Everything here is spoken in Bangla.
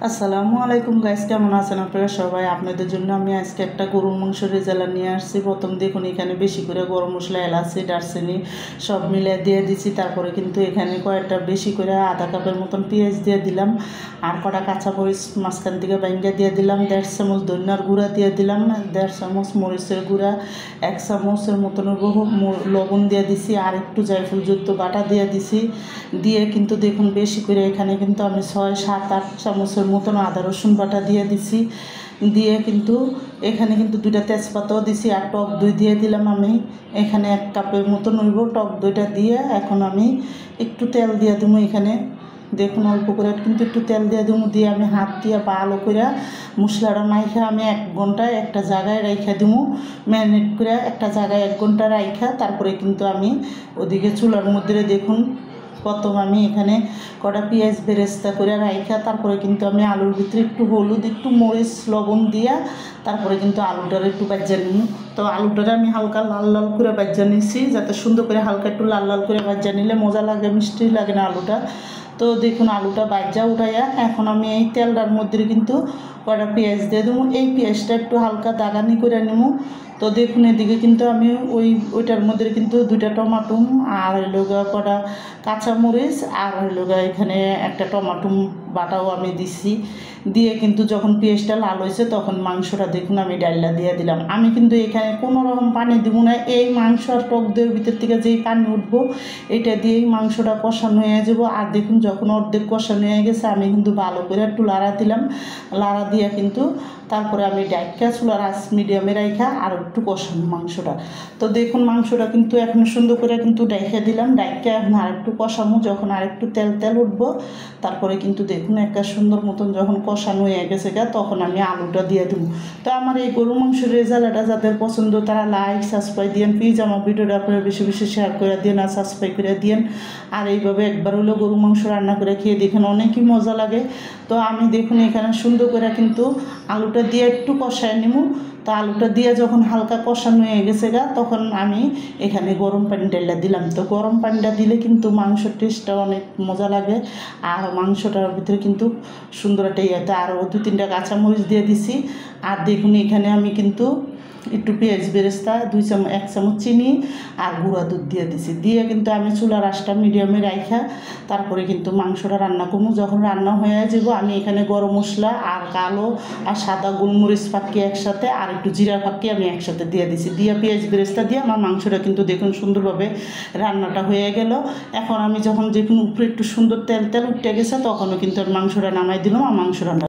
আসসালামু আলাইকুম গাইস, কেমন আছেন আপনারা সবাই? আপনাদের জন্য আমি আজকে একটা গরুর মাংস রেজালা নিয়ে আসছি। প্রথম দেখুন এখানে বেশি করে গরম মশলা, এলাচি, দারচিনি সব মিলে দিয়ে দিচ্ছি। তারপরে কিন্তু এখানে কয়েকটা বেশি করে আধা কাপের মতন পেঁয়াজ দিয়ে দিলাম, আর কটা কাঁচামরিচ মাঝখান থেকে বাইঙ্গা দিয়ে দিলাম, 1.5 চামচ ধনিয়ার গুঁড়া দিয়ে দিলাম, 1.5 চামচ মরিচের গুঁড়া, 1 চামচের মতন লবণ দিয়ে দিছি, আর একটু জায়ফল যুক্ত বাটা দিয়ে দিছি। দিয়ে কিন্তু দেখুন বেশি করে এখানে কিন্তু আমি 6-7-8 চামচের মতন আদা রসুন বাটা দিয়ে দিছি। দিয়ে কিন্তু এখানে কিন্তু 2টা তেজপাতাও দিছি, আর টক দই দিয়ে দিলাম। আমি এখানে 1 কাপের মতন হইব টক দইটা দিয়ে। এখন আমি একটু তেল দিয়ে দেবো। এখানে দেখুন অল্প করে কিন্তু একটু তেল দিয়ে দেবো। দিয়ে আমি হাত দিয়ে ভালো করে মশলাটা মাইখা আমি 1 ঘন্টা একটা জায়গায় রাইখা দেবো, ম্যারিনেট করে একটা জায়গায় 1 ঘন্টা রাইখা। তারপরে কিন্তু আমি ওদিকে চুলার মধ্যে দেখুন প্রথম আমি এখানে কটা পেঁয়াজ বেরেস্তা করে রাইখা তারপরে কিন্তু আমি আলুর ভিতরে একটু হলুদ, একটু মরিচ, লবণ দিয়া তারপরে কিন্তু আলুটার একটু ভাজা নিই। তো আলুটারে আমি হালকা লাল লাল করে ভাজা নিয়েছি, যাতে সুন্দর করে হালকা একটু লাল লাল করে ভাজা নিলে মজা লাগে, মিষ্টি লাগে না আলুটা। তো দেখুন আলুটা ভাজা উঠাইয়া এখন আমি এই তেলটার মধ্যে কিন্তু কটা পেঁয়াজ দিয়ে দেবো। এই পেঁয়াজটা একটু হালকা দাগানি করে নেব। তো দেখুন এদিকে কিন্তু আমি ওইটার মধ্যে কিন্তু 2টা টমাটো আর হইল কটা কাঁচামরিচ আর হইল এখানে একটা টমাটো বাটাও আমি দিছি। দিয়ে কিন্তু যখন পেঁয়াজটা লাল হয়েছে তখন মাংসটা দেখুন আমি ডাইলা দিয়ে দিলাম। আমি কিন্তু এখানে কোনো রকম পানি দেবো না। এই মাংস আর টক দইয়ের ভিতর থেকে যেই পানি উঠবো এটা দিয়েই মাংসটা কষানো হয়ে যাবো। আর দেখুন যখন অর্ধেক কষানো হয়ে গেছে আমি কিন্তু ভালো করে একটু লাড়া দিলাম। লাড়া দিয়ে কিন্তু তারপরে আমি ডাইকা চুলার আঁচ মিডিয়ামে রাইখা আর একটু কষানো মাংসটা। তো দেখুন মাংসটা কিন্তু এখন সুন্দর করে কিন্তু ডাইকা দিলাম। ডাইকা এখন আর একটু কষানো, যখন আর একটু তেল তেল উঠবো তারপরে কিন্তু দেখুন একটা সুন্দর মতন যখন কষানো হয়ে গেছে তখন আমি আলুটা দিয়ে দেবো। তো আমার এই গরু মাংসের রেজাল্টটা যাদের পছন্দ তারা লাইক সাবস্ক্রাইব দিয়েন প্লিজ। আমার ভিডিওটা আপনারা বেশি বেশি শেয়ার করে দিন আর সাবস্ক্রাইব করে দিন। আর এইভাবে একবার হলো গরু মাংস রান্না করে খেয়ে দেখেন, অনেকই মজা লাগে। তো আমি দেখুন এখানে সুন্দর করে কিন্তু আলুটা দিয়ে একটু কষায় নেব। তো আলুটা দিয়ে যখন হালকা কষানো হয়ে গেছে তখন আমি এখানে গরম পানি ঢেলে দিলাম। তো গরম পানিটা দিলে কিন্তু মাংসের টেস্টটা অনেক মজা লাগে, আর মাংসটার ভিতরে কিন্তু সুন্দর একটা ইয়েতে আরও 2-3টা কাঁচামরিচ দিয়ে দিছি। আর দেখুন এখানে আমি কিন্তু একটু পেঁয়াজ বেরেস্তা 1 চামচ চিনি আর গুঁড়া দুধ দিয়ে দিছি। দিয়ে কিন্তু আমি চুলার আঁচটা মিডিয়ামে রাইখা তারপরে কিন্তু মাংসটা রান্না করবো। যখন রান্না হয়ে যাব আমি এখানে গরম মশলা আর কালো আর সাদা গোলমরিচ ফাঁকি একসাথে আর একটু জিরা ফাঁকি আমি একসাথে দিয়ে দিছি। দিয়ে পেঁয়াজ বেরেস্তা দিয়ে আমার মাংসটা কিন্তু দেখুন সুন্দরভাবে রান্নাটা হয়ে গেল। এখন আমি যখন দেখুন উপরে একটু সুন্দর তেল তেল উঠে গেছে তখনও কিন্তু আমি মাংসটা নামাই দিলাম। আর মাংস রান্না